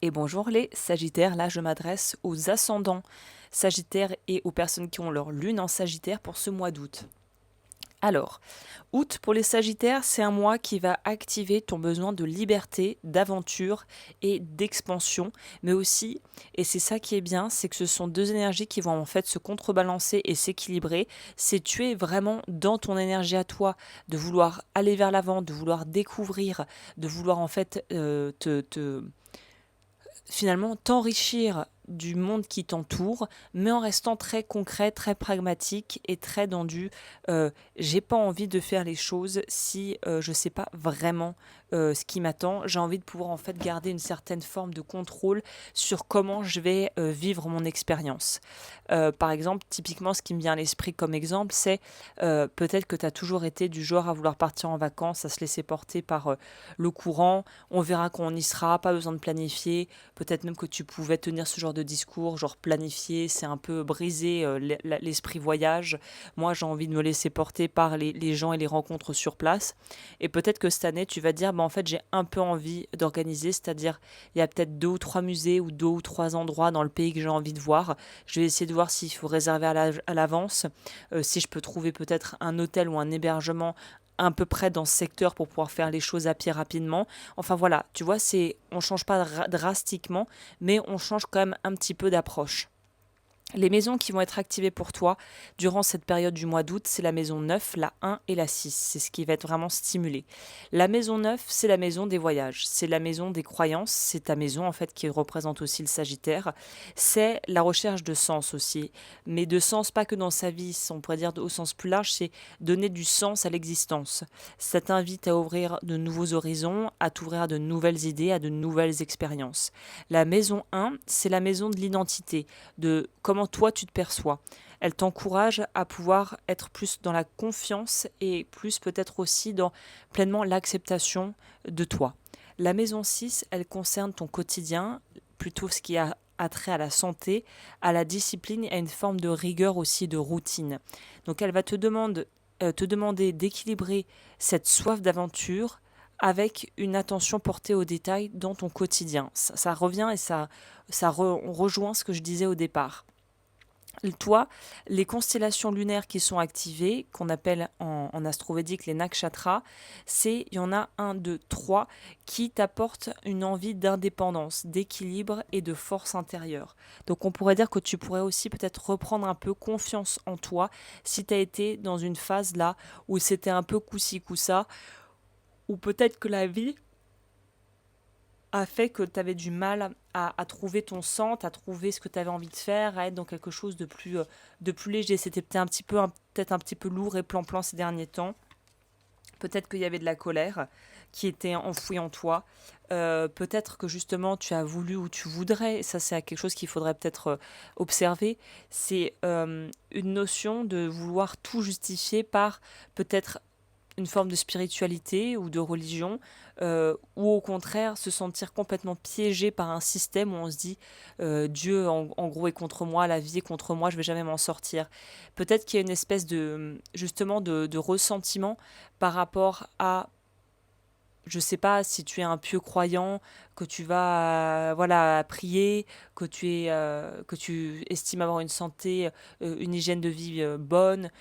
Et bonjour les Sagittaires, là je m'adresse aux ascendants Sagittaires et aux personnes qui ont leur lune en Sagittaire pour ce mois d'août. Alors, août pour les Sagittaires, c'est un mois qui va activer ton besoin de liberté, d'aventure et d'expansion, mais aussi, et c'est ça qui est bien, c'est que ce sont deux énergies qui vont en fait se contrebalancer et s'équilibrer. C'est tu es vraiment dans ton énergie à toi, de vouloir aller vers l'avant, de vouloir découvrir, de vouloir en fait finalement t'enrichir du monde qui t'entoure, mais en restant très concret, très pragmatique et très dans du j'ai pas envie de faire les choses si je sais pas vraiment ce qui m'attend. J'ai envie de pouvoir en fait garder une certaine forme de contrôle sur comment je vais vivre mon expérience. Par exemple, typiquement, ce qui me vient à l'esprit comme exemple, c'est peut-être que tu as toujours été du genre à vouloir partir en vacances, à se laisser porter par le courant. On verra quand on y sera, pas besoin de planifier. Peut-être même que tu pouvais tenir ce genre de discours, genre planifier, c'est un peu briser l'esprit voyage. Moi, j'ai envie de me laisser porter par les gens et les rencontres sur place. Et peut-être que cette année, tu vas dire, bah, en fait, j'ai un peu envie d'organiser, c'est-à-dire, il y a peut-être 2 ou 3 musées ou 2 ou 3 endroits dans le pays que j'ai envie de voir. Je vais essayer de voir s'il faut réserver à l'avance, si je peux trouver peut-être un hôtel ou un hébergement un peu près dans ce secteur pour pouvoir faire les choses à pied rapidement. Enfin voilà, tu vois, on change pas drastiquement, mais on change quand même un petit peu d'approche. Les maisons qui vont être activées pour toi durant cette période du mois d'août, c'est la maison 9, la 1 et la 6. C'est ce qui va être vraiment stimulé. La maison 9, c'est la maison des voyages, c'est la maison des croyances, c'est ta maison en fait qui représente aussi le Sagittaire. C'est la recherche de sens aussi, mais de sens pas que dans sa vie, on pourrait dire au sens plus large, c'est donner du sens à l'existence. Ça t'invite à ouvrir de nouveaux horizons, à t'ouvrir à de nouvelles idées, à de nouvelles expériences. La maison 1, c'est la maison de l'identité, de comment toi tu te perçois. Elle t'encourage à pouvoir être plus dans la confiance et plus peut-être aussi dans pleinement l'acceptation de toi. La maison 6, elle concerne ton quotidien, plutôt ce qui a trait à la santé, à la discipline et à une forme de rigueur aussi, de routine. Donc elle va te demander d'équilibrer cette soif d'aventure avec une attention portée aux détails dans ton quotidien. Ça revient et on rejoint ce que je disais au départ. Toi, les constellations lunaires qui sont activées, qu'on appelle en astrovédique les nakshatras, il y en a un, deux, trois qui t'apportent une envie d'indépendance, d'équilibre et de force intérieure. Donc on pourrait dire que tu pourrais aussi peut-être reprendre un peu confiance en toi si tu as été dans une phase là où c'était un peu coup-ci coup-ça, ou peut-être que la vie a fait que tu avais du mal à trouver ton centre, à trouver ce que tu avais envie de faire, à être dans quelque chose de plus léger. C'était peut-être un petit peu lourd et plan-plan ces derniers temps. Peut-être qu'il y avait de la colère qui était enfouie en toi. Peut-être que justement tu as voulu ou tu voudrais, et ça c'est quelque chose qu'il faudrait peut-être observer, c'est une notion de vouloir tout justifier par peut-être une forme de spiritualité ou de religion, ou au contraire se sentir complètement piégé par un système où on se dit Dieu en gros est contre moi, la vie est contre moi, je vais jamais m'en sortir. Peut-être qu'il y a une espèce de justement de ressentiment par rapport à, je sais pas, si tu es un pieux croyant, que tu vas voilà prier, que tu estimes avoir une santé, une hygiène de vie bonne,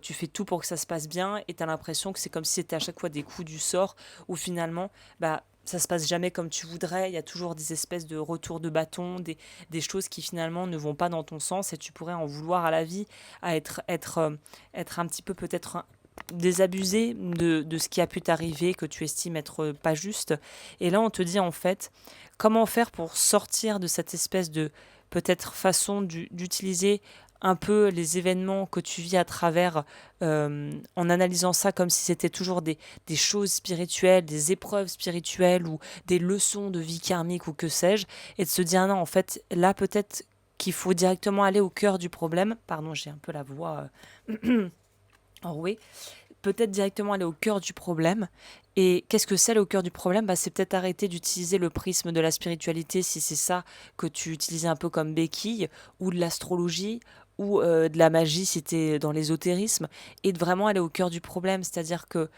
tu fais tout pour que ça se passe bien, et tu as l'impression que c'est comme si c'était à chaque fois des coups du sort, où finalement bah ça se passe jamais comme tu voudrais, il y a toujours des espèces de retours de bâton, des choses qui finalement ne vont pas dans ton sens, et tu pourrais en vouloir à la vie, à être un petit peu peut-être désabusé de ce qui a pu t'arriver, que tu estimes être pas juste. Et là, on te dit en fait, comment faire pour sortir de cette espèce de peut-être façon d'utiliser un peu les événements que tu vis à travers, en analysant ça comme si c'était toujours des choses spirituelles, des épreuves spirituelles ou des leçons de vie karmique ou que sais-je, et de se dire non, en fait, là peut-être qu'il faut directement aller au cœur du problème. Pardon, j'ai un peu la voix enrouée. Peut-être directement aller au cœur du problème. Et qu'est-ce que c'est le cœur du problème? Bah, c'est peut-être arrêter d'utiliser le prisme de la spiritualité si c'est ça que tu utilisais un peu comme béquille, ou de l'astrologie, ou de la magie si tu es dans l'ésotérisme, et de vraiment aller au cœur du problème. C'est-à-dire que,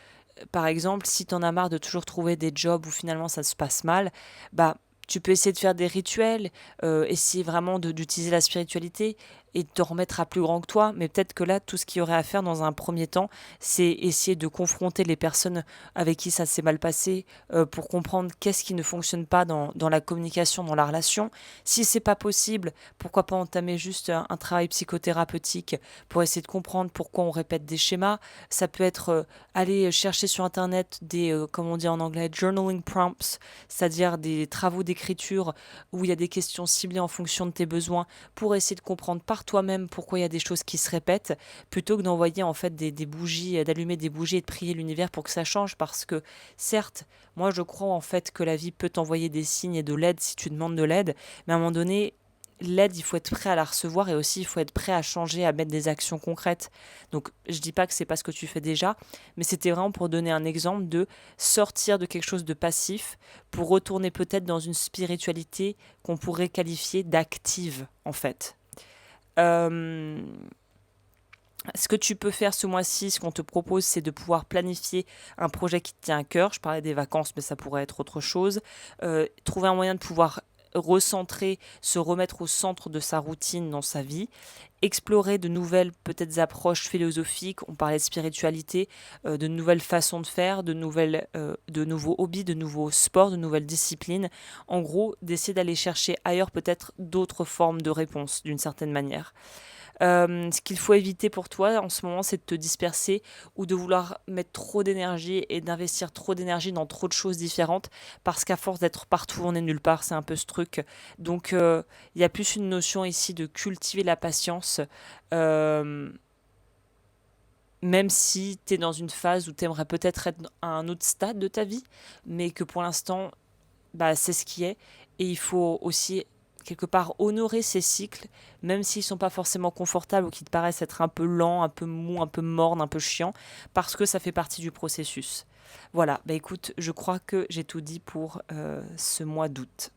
par exemple, si tu en as marre de toujours trouver des jobs où finalement ça se passe mal, bah Tu peux essayer de faire des rituels, essayer vraiment d'utiliser la spiritualité et de te remettre à plus grand que toi. Mais peut-être que là, tout ce qu'il y aurait à faire dans un premier temps, c'est essayer de confronter les personnes avec qui ça s'est mal passé, pour comprendre qu'est-ce qui ne fonctionne pas dans la communication, dans la relation. Si c'est pas possible, pourquoi pas entamer juste un travail psychothérapeutique pour essayer de comprendre pourquoi on répète des schémas. Ça peut être aller chercher sur internet des, comme on dit en anglais, journaling prompts, c'est-à-dire des travaux d'écriture où il y a des questions ciblées en fonction de tes besoins pour essayer de comprendre par toi-même pourquoi il y a des choses qui se répètent, plutôt que d'envoyer en fait des bougies, d'allumer des bougies et de prier l'univers pour que ça change. Parce que certes, moi je crois en fait que la vie peut t'envoyer des signes et de l'aide si tu demandes de l'aide, mais à un moment donné, l'aide, il faut être prêt à la recevoir et aussi il faut être prêt à changer, à mettre des actions concrètes. Donc je dis pas que c'est pas ce que tu fais déjà, mais c'était vraiment pour donner un exemple de sortir de quelque chose de passif pour retourner peut-être dans une spiritualité qu'on pourrait qualifier d'active en fait. Euh, Ce que tu peux faire ce mois-ci, ce qu'on te propose, c'est de pouvoir planifier un projet qui te tient à cœur. Je parlais des vacances, mais ça pourrait être autre chose. Trouver un moyen de pouvoir recentrer, se remettre au centre de sa routine dans sa vie, explorer de nouvelles peut-être approches philosophiques, on parlait de spiritualité, de nouvelles façons de faire, de nouveaux hobbies, de nouveaux sports, de nouvelles disciplines. En gros, d'essayer d'aller chercher ailleurs peut-être d'autres formes de réponses d'une certaine manière. Ce qu'il faut éviter pour toi en ce moment, c'est de te disperser ou de vouloir mettre trop d'énergie et d'investir trop d'énergie dans trop de choses différentes parce qu'à force d'être partout, on est nulle part, c'est un peu ce truc. Donc, il y a plus une notion ici de cultiver la patience, euh, même si tu es dans une phase où tu aimerais peut-être être à un autre stade de ta vie, mais que pour l'instant, bah, c'est ce qui est. Et il faut aussi, quelque part, honorer ces cycles, même s'ils sont pas forcément confortables ou qui te paraissent être un peu lents, un peu mous, un peu mornes, un peu chiants, parce que ça fait partie du processus. Voilà, bah écoute, je crois que j'ai tout dit pour ce mois d'août.